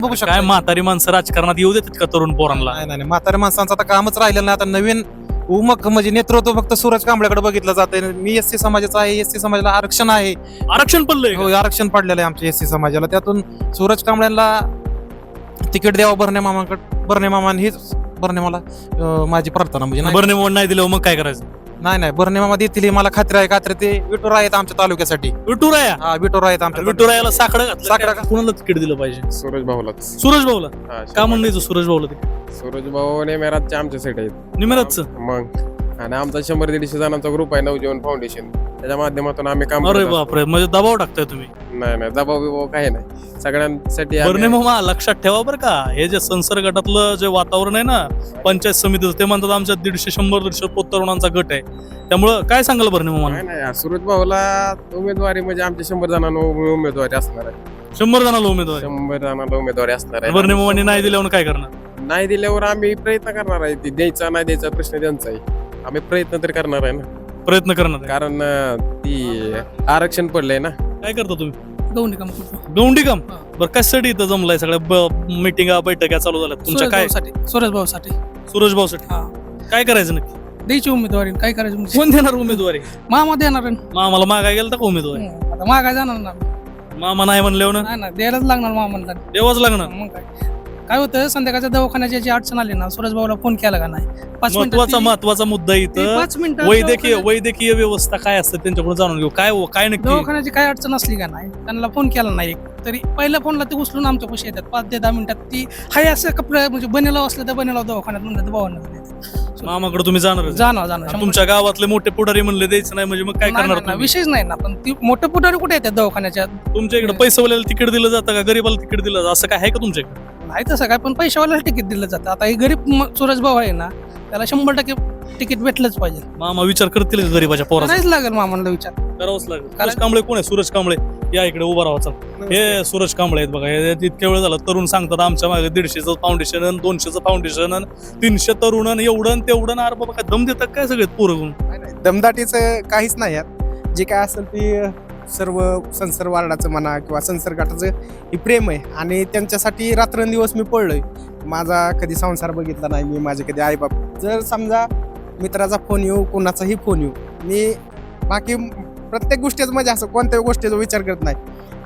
बघू काय शकता. म्हातारी माणसं राजकारणात येऊ देतात का तरुण पोरांना? नाही नाही म्हाताऱ्या माणसांचं आता कामच राहिलेलं नाही. आता नवीन उमक म्हणजे नेतृत्व फक्त सूरज कांबळेकडे बघितलं जातंय. मी एससी समाजाचा आहे, एससी समाजाला आरक्षण आहे. आरक्षण पडलंय हो, आरक्षण पडलेलं आहे आमच्या एससी समाजाला. त्यातून सूरज कांबळेंना तिकीट द्यावं बर्णे मामाने हीच बर्णे मला माझी प्रार्थना म्हणजे नाही. बरं नाही दिलं मग काय करायचं? नाही बर्णे मामा देतील ही मला खात्री आहे. खात्री ते विटोरा आहेत आमच्या तालुक्यासाठी. विठुराया हा विटोरा आहेत आमच्या विठुरायाला साकडं घातलं. साकडं काय? कोणाला तिकीट दिलं पाहिजे? सूरज भाऊलाच. सूरज भाऊला हा, का म्हणलं सूरज भाऊला तिकीट? सूरज भाऊ नेमेरातचे आमच्या साईड आहेत निमिरतचं? मग. आणि आमचा 100-150 जणांचा ग्रुप आहे नवजीवन फाउंडेशन. त्याच्या माध्यमातून आम्ही काम अरे करत असतो. बापरे, म्हणजे दबाव टाकताय तुम्ही. नाही दबाव बिबाव काही नाही सगळ्यांसाठी बरणे आम्ही- मामा लक्षात ठेवा बरं का, हे जे संसर्ग गटातलं जे वातावरण आहे ना पंचायत समितीचं, ते म्हणतात आमच्या 150-100 तरुणांचा गट आहे. त्यामुळं काय सांगाल बरणे मामा? नाही सूरज भाऊला उमेदवारी म्हणजे आमच्या 100 जणांना उमेदवारी असणार आहे. 100 जणांना उमेदवार 100 जणांना उमेदवारी असणार आहे. बरणे मामांनी नाही दिल्यावर काय करणार? नाही दिल्यावर आम्ही प्रयत्न करणार आहे. ती द्यायचा नाही द्यायचा प्रश्न त्यांचा आहे. आम्ही प्रयत्न तर करणार आहे ना, प्रयत्न करणार आहे. कारण ती आरक्षण पडलंय ना. काय करता तुम्ही? गौंडी काम करतो. गौंडी काम. बरं कशासाठी इथं जमलाय? सगळ्या मीटिंगा बैठका चालू झाल्या तुमच्या? काय सूरज भाऊसाठी सूरज भाऊसाठी हा काय करायचं नक्की? द्यायची उमेदवारी. काय करायचं म्हणजे? कोण देणार उमेदवारी? मामा देणार आहे. मामाला मागाय गेलं का उमेदवारी? आता मागाय जाणार ना. मामा नाही म्हणल्यावर ना नाही द्यायलाच लागणार मामाला. देवाच लागणार. मग काय होतं, संध्याकाळच्या दवाखान्याची जी अडचण आली ना, सूरज भाऊला फोन केला का नाही? 5 महत्वाचा मुद्दा इथं 5 मिनिटं वैद्यकीय व्यवस्था काय असते त्यांच्याकडून जाणून घेऊ. काय नक्की? दवाखान्याची काय अडचण असली का नाही, त्यांना फोन केला नाही तरी पहिल्या फोनला ते उचलून आमच्या पैसे येतात. 5 ते 10 मिनिटात ती हाय असं कपडे म्हणजे बनेला असलं तर बनेला दवाखान्यात म्हणतात भावांना मामाकडे तुम्ही जाणार? जाणार तुमच्या गावातले मोठे पुढारी म्हणले द्यायचं नाही म्हणजे मग काय करणार तुम्ही? विषयच नाही ना. पण ती मोठे पुढारी कुठे येतात दवाखान्याच्या? तुमच्या इकडे पैसेवाल्याला तिकीट दिलं जातं का गरीबाला तिकीट दिलं जातं? असं काय आहे का तुमच्या इकडे? नाही तसं काय, पण पैशावाल्याला तिकीट दिलं जातं. आता हे गरीब सूरज भाऊ आहे ना, त्याला 100% तिकीट भेटलंच पाहिजे. मामा विचार करतील का गरीबाच्या पोराचा? करायच लागेल मामाला विचार. करावंच लागेल. सूरज कांबळे कोण आहे? सूरज कांबळे या इकडे उभा राहायचा. हे सूरज कांबळे आहेत बघा. हे इतक्या वेळ झाला तरुण सांगतात आमच्या मागे 150चं फाउंडेशन, 200चं फाउंडेशन, 300 तरुण, एवढं तेवढं. अरे बाबा काय दम देतात काय सगळे पोरं? दमदाटीचं काहीच नाही यात. जे काय असेल ते सर्व संसर वार्डाचं म्हणा किंवा संसर गटाचं हे प्रेम आहे आणि त्यांच्यासाठी रात्रंदिवस मी पळलोय. माझा कधी संसार बघितला नाही मी, माझे कधी आईबाप. जर समजा मित्राचा फोन येऊ, कोणाचाही फोन येऊ, मी बाकी प्रत्येक गोष्टीचं म्हणजे असं कोणत्याही गोष्टीचा विचार करत नाही.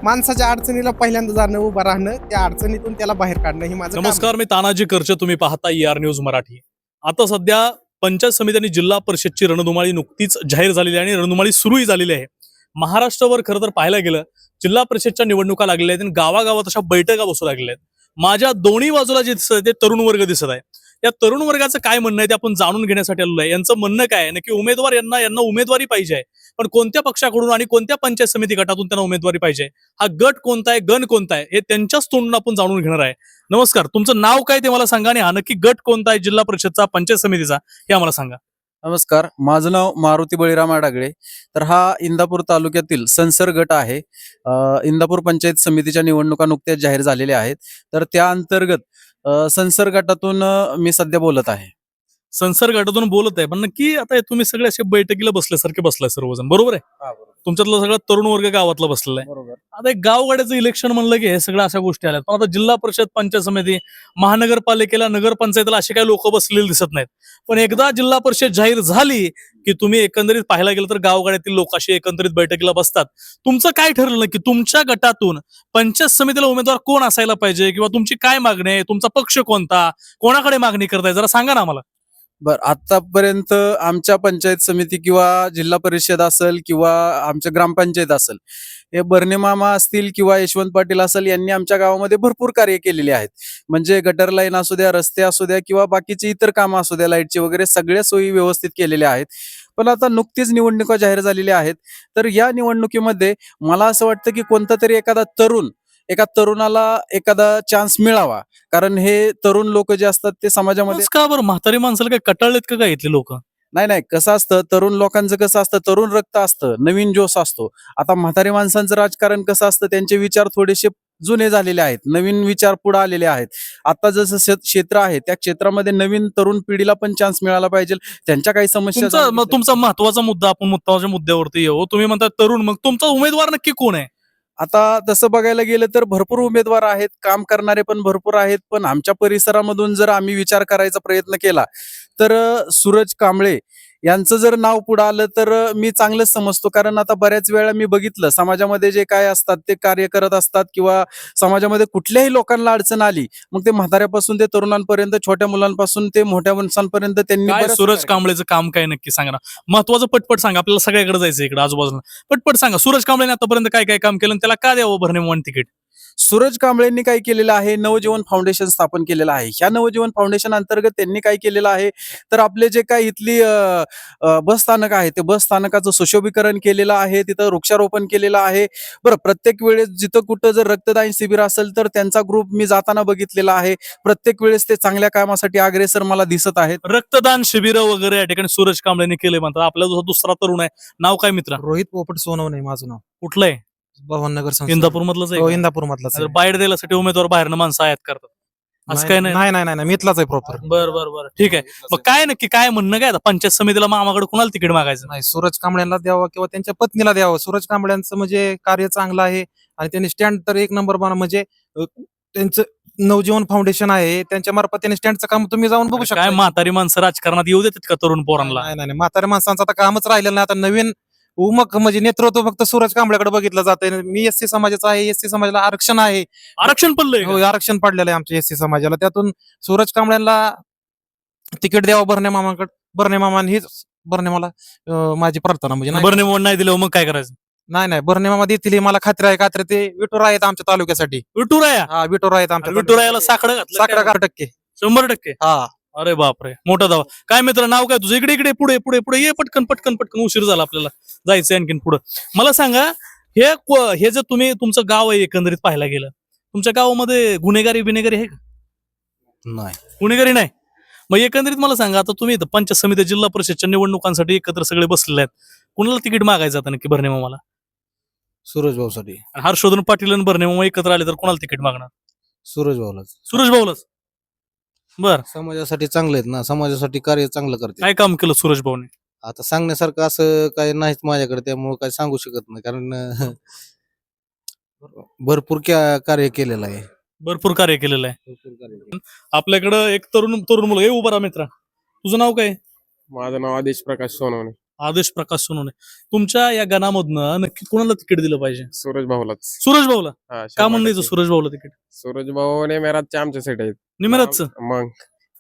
माणसाच्या अडचणीला पहिल्यांदा जाणं, उभं राहणं, त्या अडचणीतून त्याला बाहेर काढणं ही माझं काम आहे. नमस्कार, मी तानाजी करचे. तुम्ही पाहता ER न्यूज मराठी. आता सध्या पंचायत समिती आणि जिल्हा परिषदची रणधुमाळी नुकतीच जाहीर झालेली आहे आणि रणधुमाळी सुरूही झालेली आहे. महाराष्ट्रावर खरं तर पाहायला गेलं जिल्हा परिषदच्या निवडणुका लागलेल्या आहेत आणि गावागावात अशा बैठका बसू लागलेल्या आहेत. माझ्या दोन्ही बाजूला जे दिसत आहे ते तरुण वर्ग दिसत आहे. या तरुण वर्गाचं काय म्हणणं आहे ते आपण जाणून घेण्यासाठी आलेलो आहे. यांचं म्हणणं काय आहे नक्की? उमेदवार यांना उमेदवारी पाहिजे, पण कोणत्या पक्षाकडून आणि कोणत्या पंचायत समिती गटातून त्यांना उमेदवारी पाहिजे, हा गट कोणता आहे, गण कोणता आहे, हे त्यांच्याच तोंडून आपण जाणून घेणार आहे. नमस्कार, तुमचं नाव काय ते मला सांगा आणि हा नक्की गट कोणता आहे, जिल्हा परिषदचा, पंचायत समितीचा, हे आम्हाला सांगा. नमस्कार, माझं नाव मारुती बळीराम आडागळे. तर हा इंदापूर तालुक्यातील संसर गट आहे. इंदापूर पंचायत समितीच्या निवडणुका नुकत्याच जाहीर झालेल्या आहेत. तर त्या अंतर्गत संसर गटातून मी सध्या बोलत आहे. संसर्ग गटातून बोलत आहे, पण नक्की आता तुम्ही सगळे असे बैठकीला बसल्यासारखे बसलाय सर्वजण, बरोबर आहे? तुमच्यातलं सगळं तरुण वर्ग गावातला बसलेला आहे. बरोबर. आता एक गावगाड्याचं इलेक्शन म्हणलं की हे सगळ्या अशा गोष्टी आल्या. पण आता जिल्हा परिषद, पंचायत समिती, महानगरपालिकेला, नगरपंचायतीला असे काही लोक बसलेले दिसत नाहीत. पण एकदा जिल्हा परिषद जाहीर झाली की तुम्ही एकंदरीत पाहायला गेलं तर गावगाड्यातील लोक अशी एकंदरीत बैठकीला बसतात. तुमचं काय ठरलं की तुमच्या गटातून पंचायत समितीला उमेदवार कोण असायला पाहिजे, किंवा तुमची काय मागणी आहे, तुमचा पक्ष कोणता, कोणाकडे मागणी करताय, जरा सांगा ना आम्हाला. बर, आतापर्यंत आमच्या पंचायत समिती किंवा जिल्हा परिषद असेल किंवा आमच्या ग्रामपंचायत असेल, हे बर्णे मामा असतील किंवा यशवंत पाटील असेल, यांनी आमच्या गावामध्ये भरपूर कार्य केलेले आहेत. म्हणजे गटर लाईन असू द्या, रस्ते असू द्या किंवा बाकीची इतर कामं असू द्या, लाईटची वगैरे सगळ्या सोयी व्यवस्थित केलेल्या आहेत. पण आता नुकतीच निवडणुका जाहीर झालेल्या आहेत. तर या निवडणुकीमध्ये मला असं वाटतं की कोणता तरी एका तरुणाला एखादा चान्स मिळावा. कारण हे तरुण लोक जे असतात ते समाजामध्ये का बरं म्हातारी माणसाला काय कटाळलेत का काय इथले लोक? नाही, कसं असतं, तरुण लोकांचं कसं असतं, तरुण रक्त असतं, नवीन जोश असतो. आता म्हातारी माणसांचं राजकारण कसं असतं, त्यांचे विचार थोडेसे जुने झालेले आहेत, नवीन विचार पुढे आलेले आहेत. आता जसं क्षेत्र आहे त्या क्षेत्रामध्ये नवीन तरुण पिढीला पण चान्स मिळाला पाहिजे. त्यांच्या काही समस्या तुमचा महत्वाचा मुद्दा, आपण महत्वाच्या मुद्द्यावरती येऊ. तुम्ही म्हणता तरुण, मग तुमचा उमेदवार नक्की कोण आहे? आता तसं बघायला गेलं तर भरपूर उमेदवार आहेत, काम करणारे पण भरपूर आहेत. पण आमच्या परिसरामधून जर आम्ही विचार करायचा प्रयत्न केला तर सूरज कांबळे यांचं जर नाव पुढे आलं तर मी चांगलंच समजतो. कारण आता बऱ्याच वेळा मी बघितलं समाजामध्ये जे काय असतात ते कार्य करत असतात किंवा समाजामध्ये कुठल्याही लोकांना अडचण आली मग ते म्हाताऱ्यापासून ते तरुणांपर्यंत, छोट्या मुलांपासून ते मोठ्या माणसांपर्यंत त्यांनी काय बरंच सूरज कार्य कांबळेचं काम काय नक्की सांगा ना. महत्वाचं पटपट सांगा, आपल्याला सगळ्याकडे जायचं इकडे आजूबाजूला. पटपट सांगा, सूरज कांबळेने आतापर्यंत काय काय काम केलं आणि त्याला का द्यावं भरणे मामान तिकीट? सूरज कांबळेंनी काय केलेलं आहे, नवजीवन फाउंडेशन स्थापन केलेलं आहे. ह्या नवजीवन फाउंडेशन अंतर्गत त्यांनी काय केलेलं आहे तर आपले जे काही इथली बस स्थानक आहे ते बस स्थानकाचं सुशोभीकरण केलेलं आहे, तिथं वृक्षारोपण केलेलं आहे. बरं, प्रत्येक वेळेस जिथं कुठं जर रक्तदान शिबिर असेल तर त्यांचा ग्रुप मी जाताना बघितलेला आहे. प्रत्येक वेळेस ते चांगल्या कामासाठी अग्रेसर मला दिसत आहेत. रक्तदान शिबिर वगैरे या ठिकाणी सूरज कांबळेने केले म्हणतात. आपला जो दुसरा तरुण आहे, नाव काय मित्रा? रोहित पोपट सोनवणे माझं नाव. कुठलं आहे? भवननगर इंदापूर मधलंच आहे हो, का? इंदापूर मधलाच आहे. बाहेर द्यायसाठी उमेदवार बाहेरनं माणसं आयात करतात असं काय नाही? नाही नाही नाही नाही, मी इथलाच आहे प्रॉपर. बर बर बर, ठीक आहे. मग काय नक्की काय म्हणणं काय आता पंचायत समितीला मामाकडे कुणाला तिकीट मागायचं? नाही, सूरज कांबळ्यांना द्यावं किंवा त्यांच्या पत्नीला द्यावं. सूरज कांबळ्यांचं म्हणजे कार्य चांगलं आहे आणि त्यांनी स्टँड तर एक नंबर बना, म्हणजे त्यांचं नवजीवन फाउंडेशन आहे, त्यांच्या मार्फत त्यांनी स्टँडचं काम तुम्ही जाऊन बघू शकता. काय म्हातारी माणसं राजकारणात येऊ देतात का तरुण पोरांना? नाही नाही नाही, म्हाताऱ्या माणसांचं आता कामच राहिलेलं नाही. आता नवीन उमक म्हणजे नेतृत्व फक्त सूरज कांबळ्याकडे बघितलं जातंय. मी एससी समाजाचा आहे, एससी समाजाला आरक्षण आहे. आरक्षण पडलंय हो, का? आरक्षण पडलेलं आहे आमच्या एससी समाजाला. त्यातून सूरज कांबळ्यांना तिकीट द्यावं भरणे मामान हीच भरणे मला माझी प्रार्थना म्हणजे नाही. बरं नाही नाही दिलं मग काय करायचं? नाही नाही, भरणे मामा देतील ही मला खात्री आहे. खात्री ते विटोरा आहेत आमच्या तालुक्यासाठी. विठुराया? हा, विटोरा आहेत आमच्या विठुरायाला साकडं घातलं साकडा काय? 4% 100%. हा. अरे बापरे, मोठा दावा. काय मित्र, नाव काय तुझं? इकडे इकडे, पुढे पुढे पुढे ये, पटकन पटकन पटकन, उशीर झाला आपल्याला, जायचं आणखीन पुढं. मला सांगा, हे जे तुमचं गाव आहे एकंदरीत पाहायला गेलं, तुमच्या गावामध्ये गुन्हेगारी आहे का? नाही. गुन्हेगारी नाही. मग एकंदरीत मला सांगा, आता तुम्ही इथं पंचायत समिती जिल्हा परिषदच्या निवडणुकांसाठी एकत्र सगळे बसलेले आहेत, कुणाला तिकीट मागायचं आता नक्की भरणे मामाला? सूरज भाऊसाठी. आणि हर्षवर्धन पाटील आणि भरणे मामा एकत्र आले तर कुणाला तिकीट मागणार? सूरज भाऊलाच. सुरेश भाऊलाच. बर, समाजासाठी चांगले आहेत ना, समाजासाठी कार्य चांगलं करते. काय काम केलं सुरेश भाऊने? आता सांगण्यासारखं असं काही नाहीच माझ्याकडे, त्यामुळे काही सांगू शकत नाही. कारण भरपूर कार्य केलेलं आहे. भरपूर कार्य केलेलं आहे. भरपूर कार्य. आपल्याकडं एक तरुण मुलगा उभा राहा. मित्रा, तुझं नाव काय? माझं नाव आदेश प्रकाश सोनवणे. आदेश प्रकाश सोनवणे. तुमच्या या गणामधनं नक्की कोणाला तिकीट दिलं पाहिजे? सूरज भाऊलाच. सूरज भाऊला. हा, का 100% म्हणलं सूरज भाऊला तिकीट? सूरज भाऊ नेमेरातचे आमच्या सेट आहेत. निमिराजचं? मग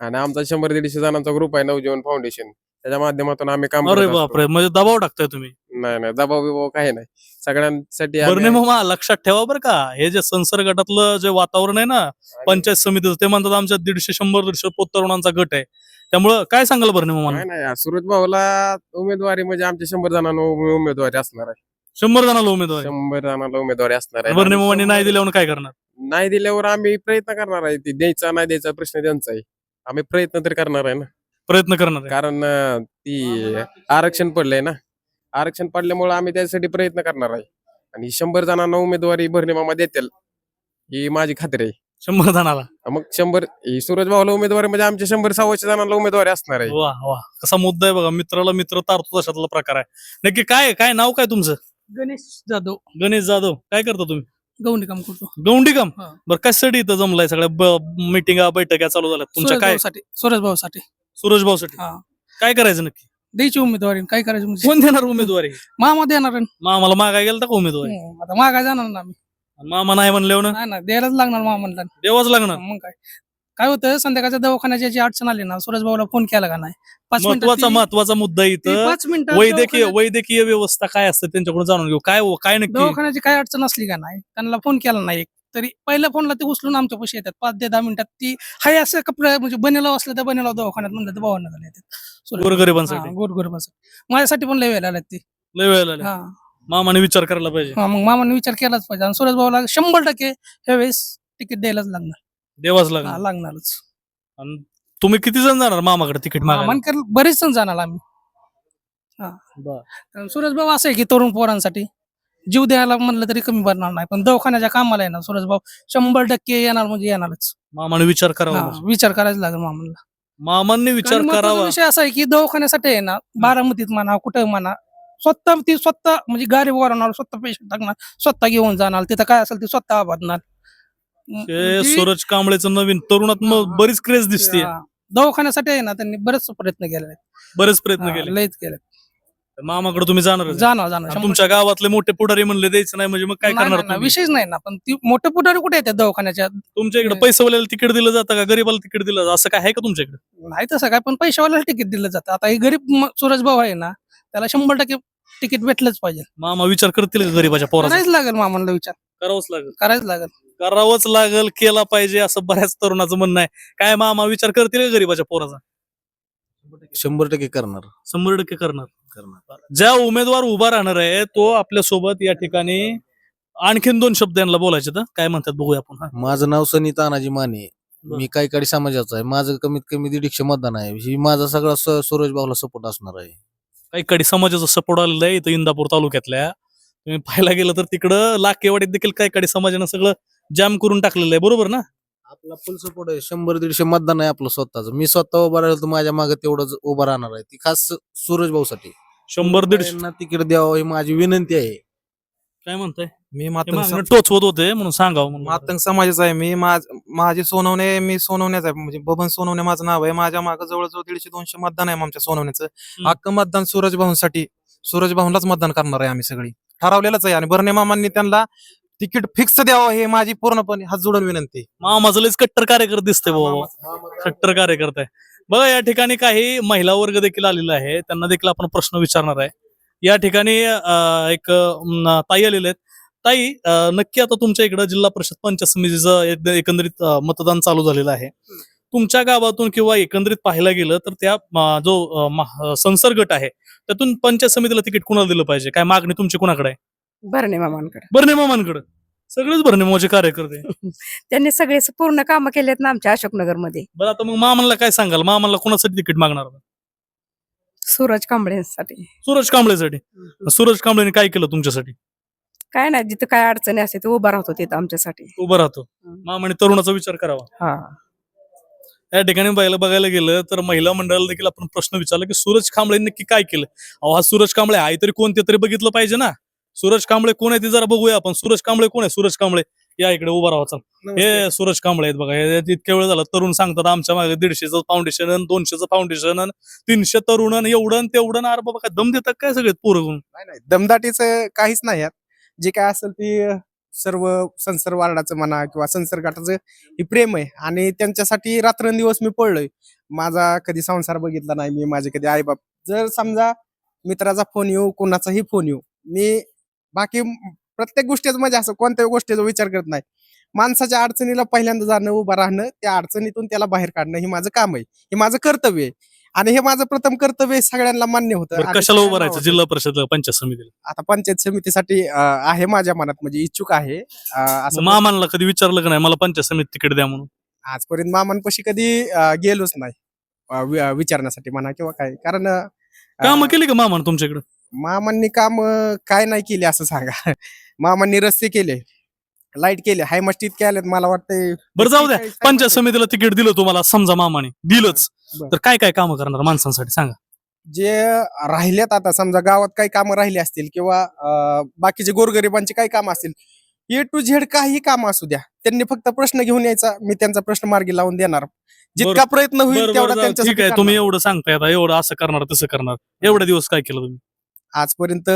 आणि आमचा 100-150 जणांचा ग्रुप आहे नवजीवन फाउंडेशन, त्याच्या माध्यमातून आम्ही काम अरे करत असतो. बापरे, म्हणजे दबाव टाकताय तुम्ही? नाही नाही, दबाव बिबाव काही नाही, सगळ्यांसाठी बरणे आम्ही- मामा, लक्षात ठेवा बरं का, हे जे संसर्ग गटातलं जे वातावरण आहे ना पंचायत समितीचं, ते म्हणतात आमच्या 150-100 तरुणांचा गट आहे. त्यामुळं काय सांगाल बरणे मामा? नाही नाही, सूरज भाऊला उमेदवारी म्हणजे आमच्या 100 जणांना उमेदवारी असणार आहे. 100 जणांना उमेदवार 100 जणांना उमेदवारी असणार आहे. बरणे मामाने नाही दिल्यावर काय करणार? नाही दिल्यावर आम्ही प्रयत्न करणार आहे. ती द्यायचा नाही द्यायचा प्रश्न त्यांचा आहे. आम्ही प्रयत्न तरी करणार आहे ना, प्रयत्न करणार आहे. कारण ती आरक्षण पडलंय ना. आरक्षण पडल्यामुळे आम्ही त्यासाठी प्रयत्न करणार आहे आणि 100 जणांना उमेदवारी भरणे मामा देतील ही माझी खात्री आहे. 100 जणाला? मग 100 सूरज भाऊला उमेदवारी म्हणजे आमच्या 100-125 जणांना उमेदवारी असणार आहे. वा वा, कसा मुद्दा आहे बघा. मित्राला मित्र तारतो तशातला प्रकार आहे. नक्की काय नाव काय तुमचं? गणेश जाधव, गणेश जाधव. काय करता तुम्ही? गौंडी काम करतो. गौंडी काम? हा. बरं, कशासाठी इथं जमलाय? सगळ्या मिटिंगा बैठका चालू झाल्या तुमच्या? काय सूरज भाऊसाठी सूरज भाऊसाठी हा. काय करायचं नक्की? द्यायची उमेदवारी, काय करायचं म्हणजे कोण देणार उमेदवारी? मामा देणार आहे. मामाला मागाय गेलता का उमेदवारी? आता मागाय जाणार ना आम्ही. मामा नाही म्हणल्यावर ना नाही ना, द्यायलाच लागणार मामाला. देवाच लागणार. मग काय होतं, संध्याकाळच्या दवाखान्याची जी अडचण आली ना, सूरज भाऊला फोन केला का नाही, 5 मिनिटात महत्वाचा मुद्दा इथं 5 मिनिटात वैद्यकीय व्यवस्था काय असते त्यांच्याकडून जाणून घेऊ. काय नक्की? दवाखान्याची काय अडचण असली का नाही, त्यांना फोन केला नाही तरी पहिल्या फोनला ते उचलून आमच्या पैसे येतात 5 ते 10 मिनिटात. ती हाय असं कपडे म्हणजे बनेला असलं तर बनेला दवाखान्यात म्हणलं तर भावांना झाले येतात. गोरगरिबांसाठी? गोरगरिबांसाठी माझ्यासाठी पण लय वेळ आला ती. लय वेळ लागला. हा. मामाने विचार करायला पाहिजे. मग मामाने विचार केलाच पाहिजे आणि सूरज भाऊला 100% ह्यावेळेस तिकीट द्यायलाच लागणार. देवाच लागणार. लागणारच. आणि तुम्ही किती जण जाणार मामाकडे तिकीट मागायला? बरेच जण जाणार आम्ही. कारण सूरज भाऊ असं आहे की तरुण पोरांसाठी जीव द्यायला म्हणलं तरी कमी पडणार नाही, पण दवाखान्याच्या कामाला येणार सूरज भाऊ 100% येणार म्हणजे येणारच. मामाने विचार करावा. हा, विचार करायला लागेल मामाला. मामांनी विचार कारण महत्त्वाचा करावा. विषय असा आहे की दवाखान्यासाठी आहे ना, बारामतीत म्हणा कुठं म्हणा स्वतः म्हणजे गाडी वाढवणार, स्वतः पैसे टाकणार, स्वतः घेऊन जाणार, तिथं काय असेल ते स्वतः आबादणार. हे सूरज कांबळेचं नवीन तरुणात मग बरीच क्रेज दिसते. दवाखान्यासाठी आहे ना त्यांनी बरेच प्रयत्न केले आहेत. बरेच प्रयत्न केले. लयच केले. मामाकडे तुम्ही जाणार जाणार आणि तुमच्या गावातले मोठे पुढारी म्हणले द्यायचं नाही म्हणजे मग काय करणार तुम्ही? विषयच नाही ना, पण ती मोठे पुढारी कुठे येतात दवाखान्याच्या? तुमच्या इकडे पैसेवाल्याला तिकीट दिलं जातं का गरीबाला तिकीट दिलं जातं असं काय आहे का तुमच्या इकडे? नाही तसं काय, पण पैशावाल्याला तिकीट दिलं जातं. आता हे गरीब सूरज भाऊ आहे ना, त्याला 100% तिकीट भेटलंच पाहिजे. मामा विचार करतील का गरीबाच्या पोराचा? करायच लागेल मामाला विचार, करावंच लागेल. करायच लागेल. केला पाहिजे असं बऱ्याच तरुणाचं म्हणणं आहे. काय मामा विचार करतील का गरीबाच्या पोराचा? 100% करणार 100% करणार. ज्या उमेदवार उभा राहणार आहे तो आपल्या सोबत या ठिकाणी आणखीन 2 शब्द यांना बोलायचे तर काय म्हणतात बघूया आपण. हा. माझं नाव सनी तानाजी माने. बरं. मी काही समाजाचा आहे. माझं कमीत कमी 150 मतदान आहे. ही माझा सगळा सूरज भाऊला सपोर्ट असणार आहे. काही समाजाचा सपोर्ट आलेला आहे इथं इंदापूर तालुक्यातल्या. तुम्ही पाहायला गेलं तर तिकडं लाखेवाडीत देखील काही समाजानं सगळं जाम करून टाकलेलं आहे, बरोबर ना? आपला फुल सपोर्ट आहे. 100-150 मतदान आहे आपलं स्वतःच. मी स्वतः उभा राहिलो तर माझ्या मागे तेवढंच उभा राहणार आहे. ती खास सूरज भाऊसाठी 100-150 तिकीट द्यावं ही माझी विनंती आहे. काय म्हणताय? मी हे मातंग मागणं टोचवत होते म्हणून सांगावं म्हणून. मातंग समाजाचा आहे. माझे सोनवणे, मी सोनवण्याचा आहे, म्हणजे बबन सोनवणे माझं नाव आहे. माझ्या मागे जवळजवळ 150-200 मतदान आहे आमच्या सोनवण्याचं. अख्खं मतदान सूरज भाऊंसाठी, सूरज भाऊंलाच मतदान करणार आहे आम्ही सगळी. ठरवलेलंच आहे आणि बर्णे मामांनी त्यांना तिकीट फिक्स द्यावं हे माझी पूर्णपणे हात जोडून विनंती आहे. मामाचं लयच कट्टर कार्यकर्ते दिसते बाबा. कट्टर कार्यकर्ता आहे. बघा या ठिकाणी काही महिला वर्ग देखील आलेला आहे, त्यांना देखील आपण प्रश्न विचारणार आहे. या ठिकाणी एक ताई आलेले आहेत. ताई, नक्की आता तुमच्या इकडं जिल्हा परिषद पंचायत समितीचं एकंदरीत मतदान चालू झालेलं आहे. तुमच्या गावातून किंवा एकंदरीत पाहायला गेलं तर त्या जो संसर्ग गट आहे त्यातून पंचायत समितीला तिकीट कुणाला दिलं पाहिजे? काय मागणी तुमची कुणाकडे आहे? भरणे मामांकडे. बर्णे मामांकडे. सगळेच बर्णे मामाचे कार्यकर्ते. त्यांनी सगळे पूर्ण कामं केलेत ना आमच्या अशोकनगर मध्ये. बरं आता मग मामांना काय सांगाल? मामांना कोणासाठी तिकीट मागणार? सूरज कांबळेसाठी. सूरज कांबळेसाठी. सूरज कांबळेने काय केलं तुमच्यासाठी? काय नाही, जिथं काय अडचणी असते ते उभा राहतो तिथं आमच्यासाठी. उभं राहतो. मामाने तरुणाचा विचार करावा. हा. या ठिकाणी बघायला गेलं तर महिला मंडळाला देखील आपण प्रश्न विचारला की सूरज कांबळे नक्की काय केलं? अहो हा सूरज कांबळे आहे तरी कोणते तरी बघितलं पाहिजे ना. सूरज कांबळे कोण आहे ते जरा बघूया आपण. सूरज कांबळे कोण आहे? सूरज कांबळे या इकडे उभा राहायचा. हे सूरज कांबळे आहेत बघा. हे इतक्या वेळ झाला तरुण सांगतात आमच्या मागे 150चं फाउंडेशन, 200चं फाउंडेशन, 300 तरुण, एवढं तेवढं. अरे बाबा काय दम देतात काय सगळे पोरं? नाही, दमदाटीचं काहीच नाही यात. जे काय असेल ती सर्व संसर वार्डाचं म्हणा किंवा संसर गटाचं हे प्रेम आहे आणि त्यांच्यासाठी रात्रंदिवस मी पळलोय. माझा कधी संसार बघितला नाही मी, माझे कधी आईबाप. जर समजा मित्राचा फोन येऊ, कोणाचाही फोन येऊ, मी बाकी प्रत्येक गोष्टीचं म्हणजे असं कोणत्याही गोष्टीचा विचार करत नाही. माणसाच्या अडचणीला पहिल्यांदा जाणं, उभं राहणं, त्या अडचणीतून त्याला बाहेर काढणं हे माझं काम आहे, हे माझं कर्तव्य आहे आणि हे माझं प्रथम कर्तव्य सगळ्यांना मान्य होतं. बरं, आणि कशाला उभं सगळ्यांना राहायचं आवडतं. जिल्हा परिषद पंचायत समितीला? आता पंचायत समितीसाठी आहे माझ्या मनात, म्हणजे इच्छुक आहे. असं मामांना कधी विचारलं का नाही मला पंचायत समिती तिकीट द्या म्हणून? आजपर्यंत मामांपाशी कधी गेलोच नाही विचारण्यासाठी म्हणा किंवा काय, कारण कामं केली का मामानं तुमच्याकडे? मामांनी काम काय नाही केले असं सांगा. मामांनी रस्ते केले, लाईट केले, हाय मस्ती इतके आलेत मला वाटतंय. बरं जाऊ द्या. पंचायत समितीला तिकीट दिलं तुम्हाला समजा मामाने दिलंच बरं. तर काय काय कामं करणार माणसांसाठी सांगा? जे राहिलेत आता समजा गावात काही कामं राहिली असतील किंवा बाकीचे गोरगरिबांची काही कामं असतील, ए टू झेड काही काम असू द्या, त्यांनी फक्त प्रश्न घेऊन यायचा, मी त्यांचा प्रश्न मार्गी लावून देणार. जितका प्रयत्न होईल बरं, तेवढा बरं, जाऊ. ठीक त्यांच्यासाठी आहे, तुम्ही करणार. एवढं सांगताय आता एवढं असं करणार तसं करणार, एवढे दिवस काय केलं तुम्ही? आजपर्यंत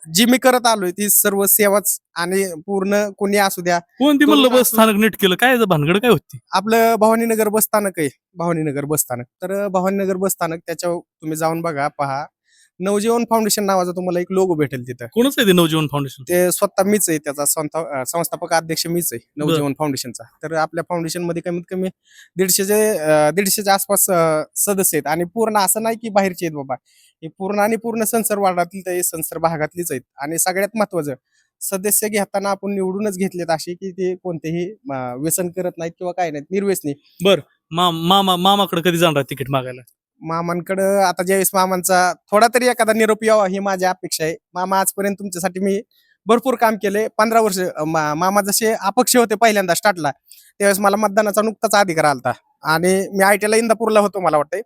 जी मी करत आलोय ती सर्व सेवाच आणि पूर्ण कोणी असू द्या. कोणती तो म्हणलं बस असं- स्थानक नीट केलं काय भानगड काय होती? आपलं भवानीनगर बस स्थानक आहे, भवानीनगर बस स्थानक. तर भवानीनगर बस स्थानक त्याच्यावर तुम्ही जाऊन बघा, पहा. नवजीवन फाउंडेशन नावाचा तुम्हाला एक लोगो भेटेल तिथं. कोणच आहे ते नवजीवन फाउंडेशन? ते स्वतः मीच आहे, त्याचा संस्थापक अध्यक्ष मीच आहे नवजीवन फाउंडेशनचा. तर आपल्या फाउंडेशन मध्ये कमीत कमी 150च्या आसपास सदस्य आहेत आणि पूर्ण असं नाही की बाहेरचे आहेत बाबा, हे पूर्ण आणि पूर्ण संसर वार्डातील ते संसर भागातलीच आहेत. आणि सगळ्यात महत्वाचं, सदस्य घेताना आपण निवडूनच घेतलेत अशी की ते कोणतेही व्यसन करत नाहीत किंवा काय नाहीत, निर्व्यसनी. मामाकडे कधी जाणार तिकीट मागायला? मामांकडं आता ज्यावेळेस मामांचा थोडा तरी एखादा निरोप यावा ही माझी अपेक्षा आहे. मामा, आजपर्यंत तुमच्यासाठी मी भरपूर काम केले. 15 वर्ष मामा जसे अपक्ष होते पहिल्यांदा स्टार्टला, त्यावेळेस मला मतदानाचा नुकताच अधिकार आलता आणि मी ITला इंदापूरला होतो मला वाटतंय.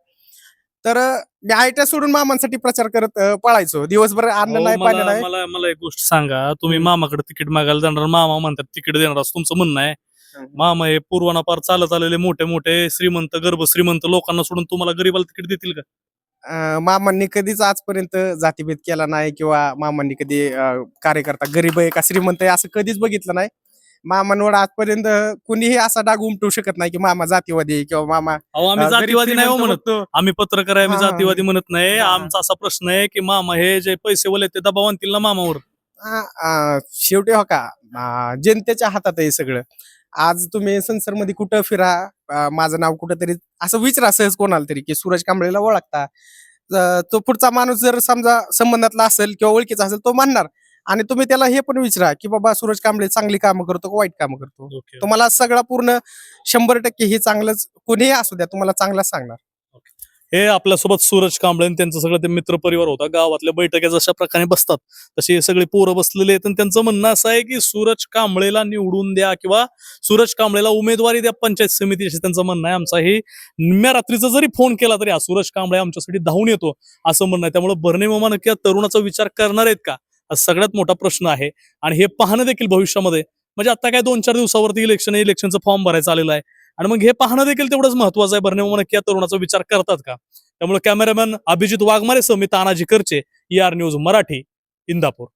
तर मी आयट्या सोडून मामांसाठी प्रचार करत पळायचो. दिवसभर अन्न अहो, नाही पाणी मला नाही. मला मला एक गोष्ट सांगा, तुम्ही हम्म. मामाकडे तिकीट मागायला जाणार, मामा म्हणतात तिकीट देणार असं तुमचं म्हणणं आहे. मामा हे पूर्वानापार चालत आलेले मोठे मोठे श्रीमंत गर्भ श्रीमंत लोकांना सोडून तुम्हाला गरीबाला तिकीट देतील का? मामांनी कधीच आजपर्यंत जातीभेद केला नाही किंवा मामांनी कधी कार्यकर्ता गरीब आहे का श्रीमंत आहे असं कधीच बघितलं नाही. मामांवर आजपर्यंत कुणीही असा डाग उमटू शकत नाही की मामा जातीवादी आहे किंवा मामा अहो, आम्ही गरीब जातीवादी नाही हो श्रीमंत म्हणत. बघतो. आम्ही पत्रकार आहे, आम्ही हा, हा, जातीवादी म्हणत नाही. हा. आमचा असा प्रश्न आहे की मामा हे जे पैसे वाले ते दबाव आणतील ना मामावर. शेवटी हो का जनतेच्या हातात आहे सगळं. आज तुम्ही संसरमध्ये कुठं फिरा, माझं नाव कुठंतरी असं विचारा सहज कोणाला तरी की सूरज कांबळेला ओळखता. तो पुढचा माणूस जर समजा संबंधातला असेल किंवा ओळखीचा असेल तो मानणार. आणि तुम्ही त्याला हे पण विचारा की बाबा सूरज कांबळे चांगली कामं करतो का वाईट कामं करतो. ओके. तुम्हाला सगळा पूर्ण 100% हे चांगलंच कुणीही असू द्या तुम्हाला चांगलाच सांगणार. हे आपल्यासोबत सूरज कांबळे आणि त्यांचं सगळं ते मित्र परिवार होता. गावातल्या बैठका जशा प्रकारे बसतात तसे हे सगळे पोरं बसलेले आहेत आणि त्यांचं म्हणणं असं आहे की सूरज कांबळेला निवडून द्या किंवा सूरज कांबळेला उमेदवारी द्या पंचायत समिती, असे त्यांचं म्हणणं आहे. आमचा हे निम्म्या रात्रीचा जरी फोन केला तरी हा सूरज कांबळे आमच्यासाठी धावून येतो असं म्हणणं आहे. त्यामुळे बर्ने मामा नक्की या तरुणाचा विचार करणार आहेत का, हा सगळ्यात मोठा प्रश्न आहे. आणि हे पाहणं देखील भविष्यामध्ये, म्हणजे आता काय 2-4 दिवसावरती इलेक्शनचं फॉर्म भरायचं आलेलं आहे आणि मग हे पाहणं देखील तेवढंच महत्वाचं आहे. बर्ने मामा नक्की या तरुणाचा विचार करतात का. त्यामुळे कॅमेरामॅन अभिजित वाघमारे सह मी तानाजी करचे, ER न्यूज मराठी, इंदापूर.